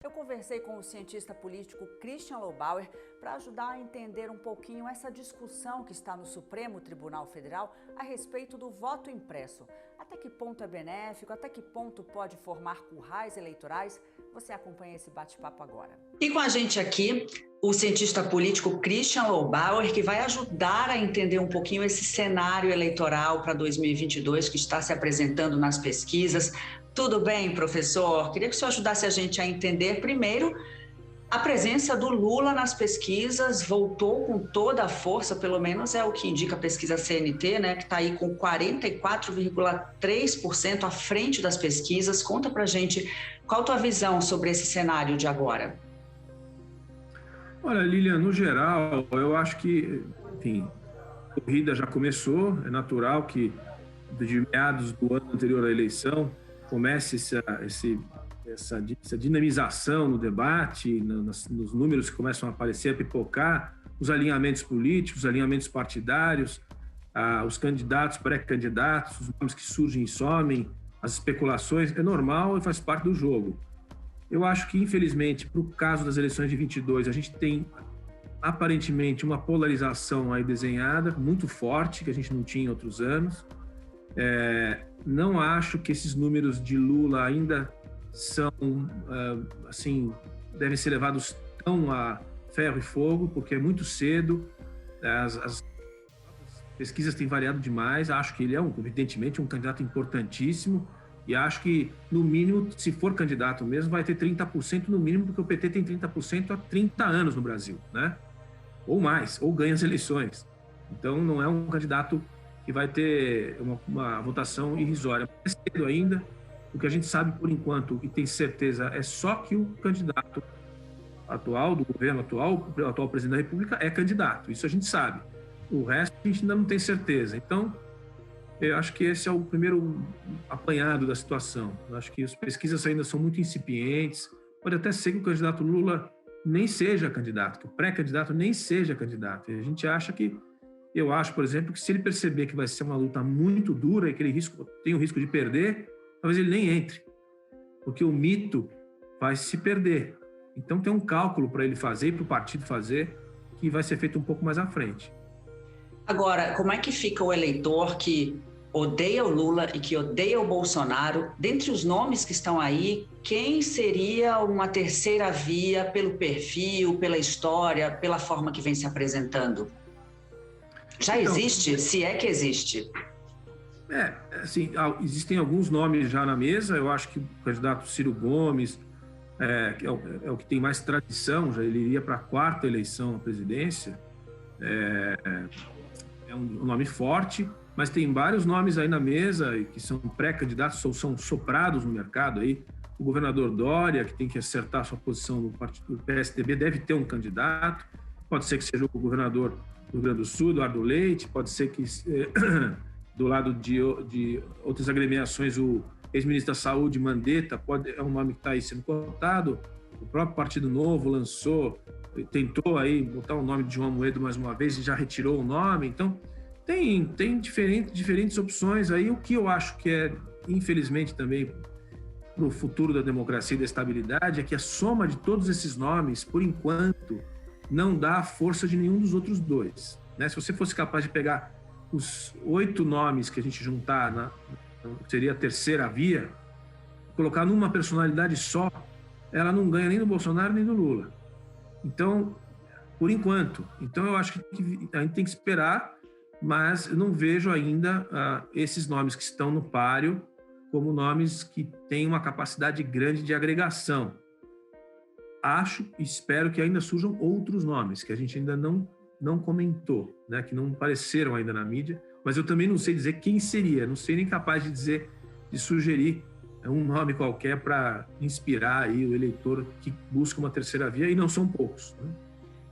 Eu conversei com o cientista político Christian Lobauer para ajudar a entender um pouquinho essa discussão que está no Supremo Tribunal Federal a respeito do voto impresso. Até que ponto é benéfico, até que ponto pode formar currais eleitorais? Você acompanha esse bate-papo agora. E com a gente aqui, o cientista político Christian Lobauer, que vai ajudar a entender um pouquinho esse cenário eleitoral para 2022 que está se apresentando nas pesquisas. Tudo bem, professor? Queria que o senhor ajudasse a gente a entender, primeiro, a presença do Lula nas pesquisas. Voltou com toda a força, pelo menos é o que indica a pesquisa CNT, né, que está aí com 44,3% à frente das pesquisas. Conta pra gente qual a tua visão sobre esse cenário de agora. Olha, Lilian, no geral, eu acho que, enfim, a corrida já começou, é natural que de meados do ano anterior à eleição comece essa dinamização no debate, nos números que começam a aparecer, a pipocar, os alinhamentos políticos, os alinhamentos partidários, os candidatos, pré-candidatos, os nomes que surgem e somem, as especulações, é normal e faz parte do jogo. Eu acho que, infelizmente, para o caso das eleições de 22, a gente tem aparentemente uma polarização aí desenhada, muito forte, que a gente não tinha em outros anos. Não acho que esses números de Lula ainda são, assim, devem ser levados tão a ferro e fogo, porque é muito cedo, as pesquisas têm variado demais. Acho que ele é, evidentemente, um candidato importantíssimo e acho que, no mínimo, se for candidato mesmo, vai ter 30% no mínimo, porque o PT tem 30% há 30 anos no Brasil, né? Ou mais, ou ganha as eleições. Então, não é um candidato que vai ter uma votação irrisória. É cedo ainda. O que a gente sabe, por enquanto, e tem certeza, é só que o candidato atual, do governo atual, o atual presidente da República, é candidato. Isso a gente sabe. O resto a gente ainda não tem certeza. Então, eu acho que esse é o primeiro apanhado da situação. Eu acho que as pesquisas ainda são muito incipientes. Pode até ser que o candidato Lula nem seja candidato, que o pré-candidato nem seja candidato. E a gente acha que, eu acho, por exemplo, que se ele perceber que vai ser uma luta muito dura e que ele tem o risco de perder, talvez ele nem entre, porque o mito vai se perder. Então tem um cálculo para ele fazer e para o partido fazer que vai ser feito um pouco mais à frente. Agora, como é que fica o eleitor que odeia o Lula e que odeia o Bolsonaro? Dentre os nomes que estão aí, quem seria uma terceira via pelo perfil, pela história, pela forma que vem se apresentando? Já existe? Se é que existe. Assim, existem alguns nomes já na mesa. Eu acho que o candidato Ciro Gomes que é o que tem mais tradição, já ele iria para a quarta eleição à presidência. É um nome forte, mas tem vários nomes aí na mesa que são pré-candidatos ou são soprados no mercado aí. O governador Dória, que tem que acertar a sua posição no partido do PSDB, deve ter um candidato. Pode ser que seja o governador do Rio Grande do Sul, Eduardo Leite, pode ser que do lado de outras agremiações, o ex-ministro da Saúde, Mandetta, é um nome que está aí sendo cotado. O próprio Partido Novo tentou aí botar o nome de João Amoedo mais uma vez e já retirou o nome. Então, tem diferentes opções aí. O que eu acho que é, infelizmente, também para o futuro da democracia e da estabilidade é que a soma de todos esses nomes, por enquanto, não dá a força de nenhum dos outros dois, né? Se você fosse capaz de pegar os 8 nomes que a gente juntar, seria a terceira via, colocar numa personalidade só, ela não ganha nem do Bolsonaro nem do Lula. Então, por enquanto. Então, eu acho que a gente tem que esperar, mas eu não vejo ainda esses nomes que estão no páreo como nomes que têm uma capacidade grande de agregação. Acho e espero que ainda surjam outros nomes que a gente ainda não comentou, né, que não apareceram ainda na mídia, mas eu também não sei dizer quem seria, não sei nem capaz de sugerir um nome qualquer para inspirar aí o eleitor que busca uma terceira via, e não são poucos, né?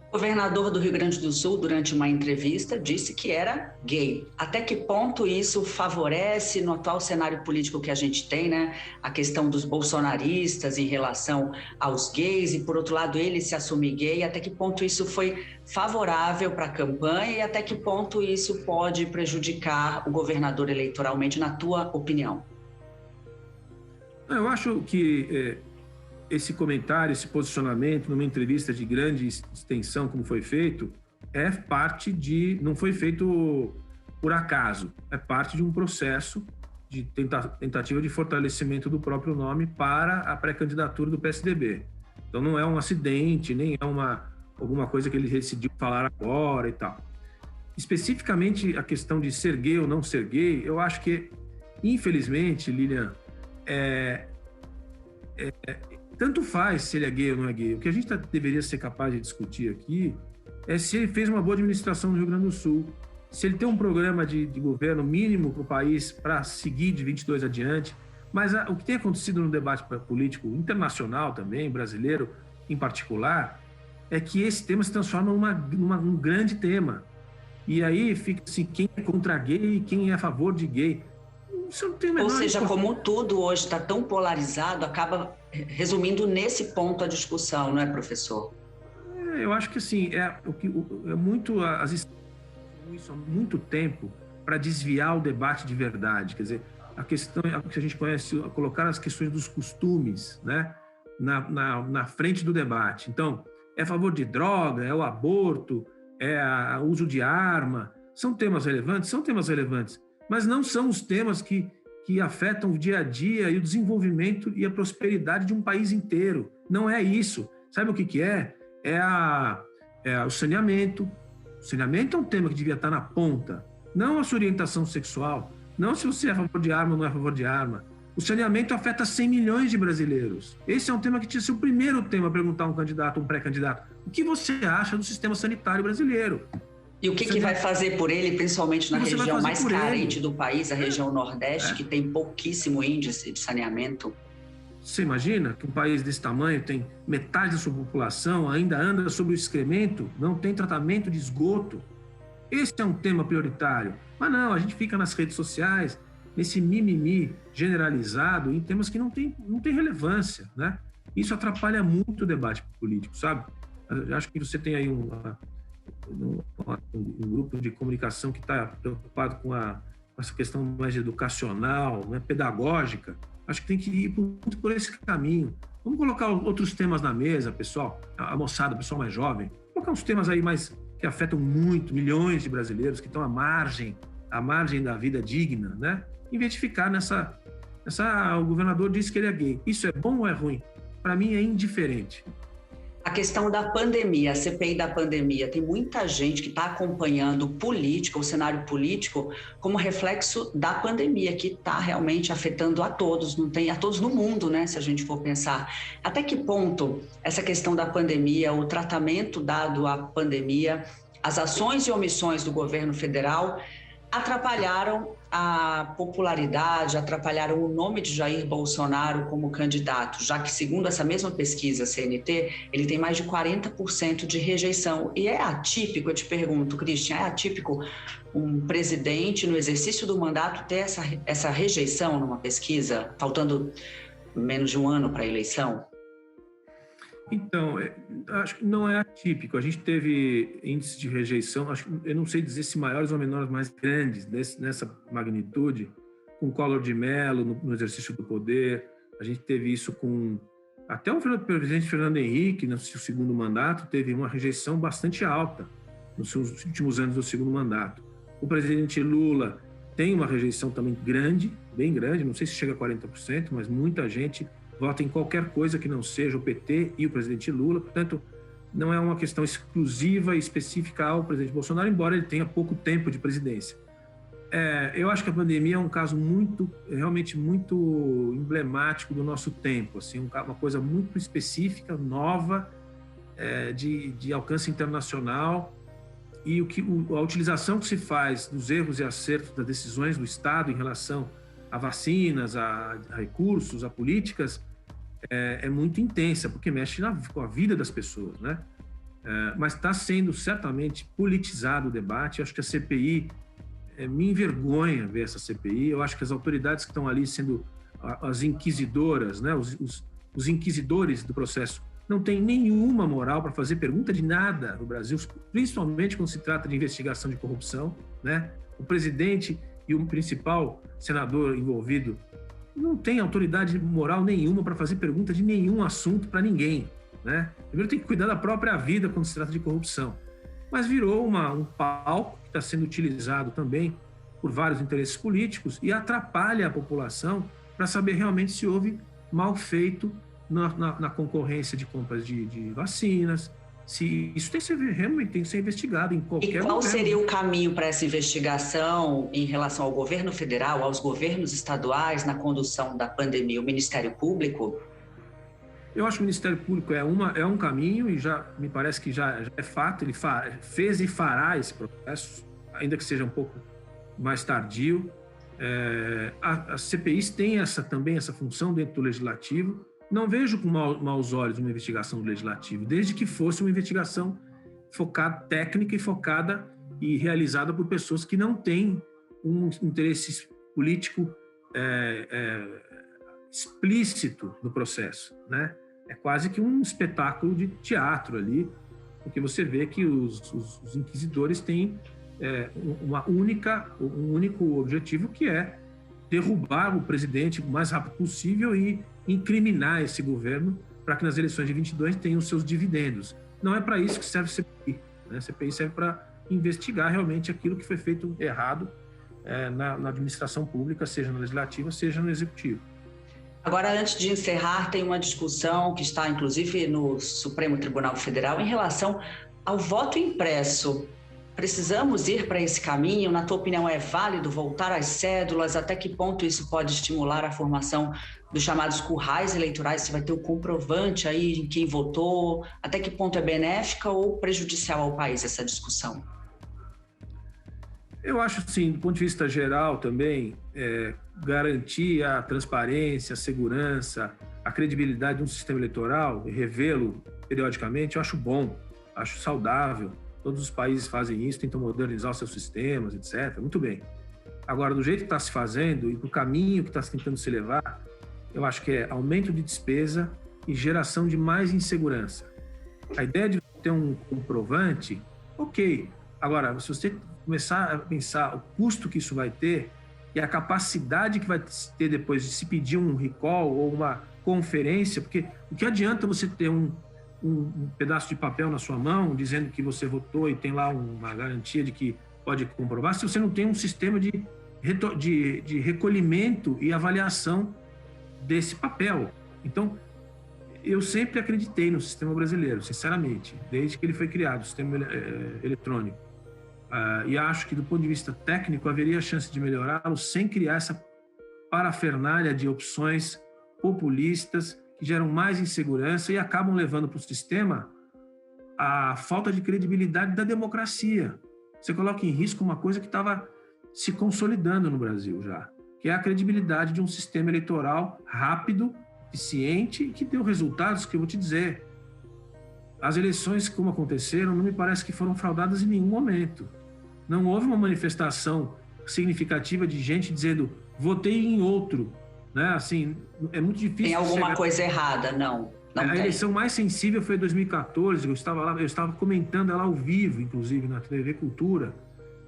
O governador do Rio Grande do Sul, durante uma entrevista, disse que era gay. Até que ponto isso favorece no atual cenário político que a gente tem, né? A questão dos bolsonaristas em relação aos gays e, por outro lado, ele se assumir gay. Até que ponto isso foi favorável para a campanha e até que ponto isso pode prejudicar o governador eleitoralmente, na tua opinião? Eu acho que esse comentário, esse posicionamento numa entrevista de grande extensão, como foi feito, não foi feito por acaso, é parte de um processo de tentativa de fortalecimento do próprio nome para a pré-candidatura do PSDB. Então não é um acidente, nem é alguma coisa que ele decidiu falar agora e tal. Especificamente a questão de ser gay ou não ser gay, eu acho que, infelizmente, Lilian, tanto faz se ele é gay ou não é gay. O que a gente deveria ser capaz de discutir aqui é se ele fez uma boa administração no Rio Grande do Sul, se ele tem um programa de governo mínimo para o país para seguir de 22 adiante. Mas o que tem acontecido no debate político internacional também, brasileiro em particular, é que esse tema se transforma num grande tema. E aí fica assim, quem é contra gay e quem é a favor de gay. Isso não tem o menor Ou seja, importância. como tudo hoje está tão polarizado, acaba resumindo nesse ponto a discussão, não é, professor? Eu acho que assim, isso há muito tempo para desviar o debate de verdade. Quer dizer, a questão que a gente conhece, colocar as questões dos costumes, né, na frente do debate. Então, é a favor de droga, é o aborto, é o uso de arma. São temas relevantes, mas não são os temas que afetam o dia a dia e o desenvolvimento e a prosperidade de um país inteiro. Não é isso. Sabe o que é? É o saneamento. O saneamento é um tema que devia estar na ponta, não a sua orientação sexual, não se você é a favor de arma ou não é a favor de arma. O saneamento afeta 100 milhões de brasileiros. Esse é um tema que tinha que ser o primeiro tema a perguntar a um candidato, um pré-candidato. O que você acha do sistema sanitário brasileiro? E o que vai fazer por ele, principalmente na região mais carente do país, a região Nordeste, que tem pouquíssimo índice de saneamento? Você imagina que um país desse tamanho tem metade da sua população, ainda anda sobre o excremento, não tem tratamento de esgoto? Esse é um tema prioritário. Mas não, a gente fica nas redes sociais, nesse mimimi generalizado, em temas que não tem relevância, né? Isso atrapalha muito o debate político, sabe? Eu acho que você tem aí um grupo de comunicação que está preocupado com essa questão mais educacional, né, pedagógica. Acho que tem que ir muito por esse caminho. Vamos colocar outros temas na mesa, pessoal, a moçada, o pessoal mais jovem. Colocar uns temas aí mais que afetam muito, milhões de brasileiros que estão à margem da vida digna, né? Em vez de ficar o governador disse que ele é gay. Isso é bom ou é ruim? Para mim é indiferente. A questão da pandemia, a CPI da pandemia, tem muita gente que está acompanhando o cenário político, como reflexo da pandemia, que está realmente afetando a todos, a todos no mundo, né, se a gente for pensar. Até que ponto essa questão da pandemia, o tratamento dado à pandemia, as ações e omissões do governo federal atrapalharam a popularidade, atrapalharam o nome de Jair Bolsonaro como candidato, já que, segundo essa mesma pesquisa CNT, ele tem mais de 40% de rejeição. E é atípico, eu te pergunto, Christian, é atípico um presidente, no exercício do mandato, ter essa rejeição numa pesquisa, faltando menos de um ano para a eleição? Então, acho que não é atípico. A gente teve índices de rejeição, eu não sei dizer se maiores ou menores, mas grandes, nessa magnitude, com Collor de Mello no exercício do poder. A gente teve isso até o presidente Fernando Henrique, no seu segundo mandato, teve uma rejeição bastante alta nos seus últimos anos do segundo mandato. O presidente Lula tem uma rejeição também grande, bem grande, não sei se chega a 40%, mas muita gente vota em qualquer coisa que não seja o PT e o presidente Lula. Portanto, não é uma questão exclusiva e específica ao presidente Bolsonaro, embora ele tenha pouco tempo de presidência. Eu acho que a pandemia é um caso realmente muito emblemático do nosso tempo, assim, uma coisa muito específica, nova, de alcance internacional, e a utilização que se faz dos erros e acertos das decisões do Estado em relação a vacinas, a recursos, a políticas, é muito intensa, porque mexe com a vida das pessoas, né? Mas está sendo certamente politizado o debate. Eu acho que a CPI, me envergonha ver essa CPI. Eu acho que as autoridades que estão ali sendo as inquisidoras, né? Os inquisidores do processo, não têm nenhuma moral para fazer pergunta de nada no Brasil, principalmente quando se trata de investigação de corrupção, né? O presidente e o principal senador envolvido não tem autoridade moral nenhuma para fazer pergunta de nenhum assunto para ninguém, né? Primeiro tem que cuidar da própria vida quando se trata de corrupção. Mas virou um palco que está sendo utilizado também por vários interesses políticos e atrapalha a população para saber realmente se houve mal feito na concorrência de compras de vacinas. Se isso realmente tem que ser investigado em qualquer E qual governo. seria o caminho para essa investigação em relação ao governo federal, aos governos estaduais na condução da pandemia? O Ministério Público? Eu acho que o Ministério Público é um caminho e já me parece que já é fato, ele fez e fará esse processo, ainda que seja um pouco mais tardio. As CPIs têm também essa função dentro do Legislativo. Não vejo com maus olhos uma investigação do Legislativo, desde que fosse uma investigação focada, técnica e focada e realizada por pessoas que não têm um interesse político explícito no processo, né? É quase que um espetáculo de teatro ali, porque você vê que os inquisidores têm um único objetivo, que é derrubar o presidente o mais rápido possível e incriminar esse governo para que nas eleições de 22 tenham seus dividendos. Não é para isso que serve a CPI, né? A CPI serve para investigar realmente aquilo que foi feito errado na administração pública, seja no Legislativo, seja no Executivo. Agora, antes de encerrar, tem uma discussão que está, inclusive, no Supremo Tribunal Federal em relação ao voto impresso. Precisamos ir para esse caminho? Na tua opinião, é válido voltar às cédulas? Até que ponto isso pode estimular a formação dos chamados currais eleitorais? Se vai ter o comprovante aí em quem votou? Até que ponto é benéfica ou prejudicial ao país essa discussão? Eu acho, sim, do ponto de vista geral também, garantir a transparência, a segurança, a credibilidade de um sistema eleitoral e revê-lo periodicamente, eu acho bom, acho saudável. Todos os países fazem isso, tentam modernizar os seus sistemas, etc. Muito bem. Agora, do jeito que está se fazendo e do caminho que está tentando se levar, eu acho que é aumento de despesa e geração de mais insegurança. A ideia de ter um comprovante, ok. Agora, se você começar a pensar o custo que isso vai ter e a capacidade que vai ter depois de se pedir um recall ou uma conferência, porque o que adianta você ter um pedaço de papel na sua mão dizendo que você votou e tem lá uma garantia de que pode comprovar, se você não tem um sistema de recolhimento e avaliação desse papel. Então, eu sempre acreditei no sistema brasileiro, sinceramente, desde que ele foi criado, o sistema eletrônico. E acho que, do ponto de vista técnico, haveria chance de melhorá-lo sem criar essa parafernália de opções populistas que geram mais insegurança e acabam levando para o sistema a falta de credibilidade da democracia. Você coloca em risco uma coisa que estava se consolidando no Brasil já, que é a credibilidade de um sistema eleitoral rápido, eficiente e que deu resultados que eu vou te dizer. As eleições como aconteceram não me parece que foram fraudadas em nenhum momento. Não houve uma manifestação significativa de gente dizendo votei em outro, né? Assim, é muito difícil. Tem alguma coisa errada? Não a eleição mais sensível foi em 2014. Eu estava lá, eu estava comentando ela ao vivo, inclusive na TV Cultura,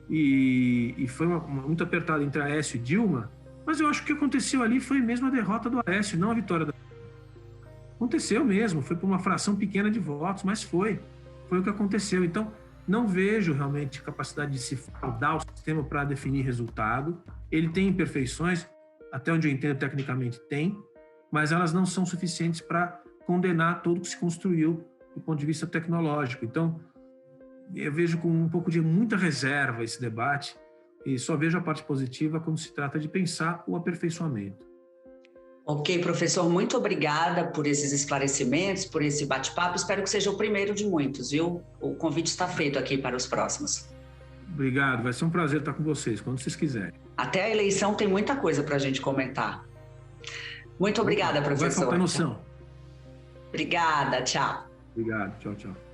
e foi muito apertada entre Aécio e Dilma. Mas eu acho que o que aconteceu ali foi mesmo a derrota do Aécio, não a vitória da. Aconteceu mesmo, foi por uma fração pequena de votos, mas foi o que aconteceu. Então, não vejo realmente capacidade de se fraudar o sistema para definir resultado. Ele tem imperfeições, até onde eu entendo tecnicamente tem, mas elas não são suficientes para condenar tudo que se construiu do ponto de vista tecnológico. Então, eu vejo com um pouco de muita reserva esse debate e só vejo a parte positiva quando se trata de pensar o aperfeiçoamento. Ok, professor, muito obrigada por esses esclarecimentos, por esse bate-papo. Espero que seja o primeiro de muitos, viu? O convite está feito aqui para os próximos. Obrigado, vai ser um prazer estar com vocês, quando vocês quiserem. Até a eleição tem muita coisa para a gente comentar. Muito obrigada, professor. Vai faltar noção. Obrigada, tchau. Obrigado, tchau, tchau.